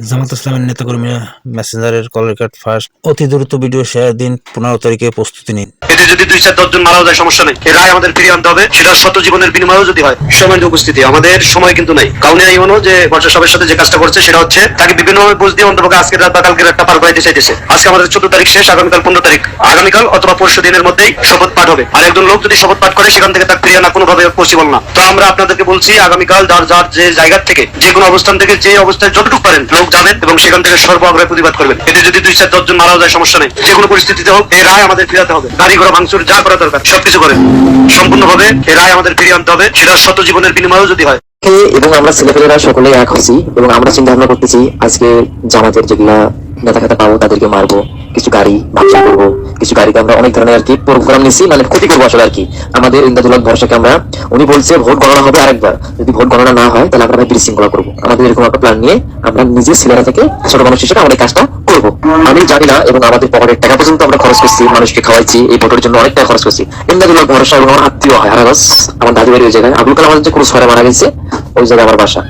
জামাত ইসলামের নেতাকর্মীরা মেসেঞ্জারের call record ফাঁস, অতি দ্রুত ভিডিও শেয়ার দিন, 15 তারিখে প্রস্তুতি নিন। এতে যদি 2-4-10 জন মারাও যায় সমস্যা নেই, এ রায় আমাদের ফিরিয়ে আনতে হবে, সেটা শত জীবনের বিনিময়েও যদি হয়। সময়ের উপস্থিতি, আমাদের সময় কিন্তু নাই। কাউনে এই হলো যে বর্ষা সবের সাথে যে কাজটা করছে সেটা হচ্ছে তাকে বিভিন্নভাবে বুঝ দিয়ে অন্তপক্ষে আজকের রাত বা কালকের রাতটা পার করাইতে চাইতেছে। আজকে আমাদের 14 তারিখ শেষ, আগামীকাল 15 তারিখ, আগামীকাল অথবা পরশু দিনের মধ্যেই শপথ পাঠ হবে। আর একজন লোক যদি শপথ পাঠ করে সেখান থেকে তাকে ফিরিয়ে আনা কোনোভাবে পসিবল না। তো আমরা আপনাদেরকে বলছি, আগামীকাল যার যার যে জায়গা থেকে, যে কোনো অবস্থান থেকে, যে অবস্থায় যতটুকু পারেন লোক যাবেন এবং সেখান থেকে সর্ব আগ্রহে প্রতিবাদ করবেন। এতে যদি 2-4-10 জন মারাও যায় সমস্যা নেই, যে কোনো পরিস্থিতিতে হোক এই রায় আমাদের ফিরাতে হবে। গাড়ি ঘোড়া ভাঙচুর যা করা দরকার সবকিছু করেন, সম্পূর্ণভাবে এই রায় আমাদের ফিরিয়ে আনতে হবে, সেটা শত জীবনের বিনিময়েও যদি হয়। এবং আমরা ছেলেপেলেরা সকলে এক হচ্ছি এবং আমরা চিন্তা ভাবনা করতেছি আজকে জামাতের যেগুলা নেতা খাতা পাবো তাদেরকে মারবো, কিছু গাড়ি ভাঙচুর করবো, কিছু গাড়িতে আমরা অনেক ধরনের আর কি প্রোগ্রাম নিচ্ছি, মানে ক্ষতি করবো আসলে আর কি আমাদের ইন্দাদুল্লাহ ভরসাকে। আমরা উনি বলছে ভোট গণনা হবে আরেকবার, যদি ভোট গণনা না হয় তাহলে আমরা ভাই বিশৃঙ্খলা করবো। আমাদের এরকম একটা প্ল্যান নিয়ে আমরা নিজের ছেলেরা থেকে ছোট মানুষ হিসেবে আমাদের কাজটা করবো। আমি জানি না, এবং আমাদের পকেটের টাকা পর্যন্ত আমরা খরচ করছি, মানুষকে খাওয়াইছি, এই ভোটের জন্য অনেক টাকা খরচ করছি। ইন্দাদুল্লাহ ভরসা এবং আমার আত্মীয় হয় হারাগস, আমার দাদু বাড়ি ওই জায়গায়, আবুল কালাম যে কোনো শহরে মারা গেছে, ওই জায়গায় আমার বাসা।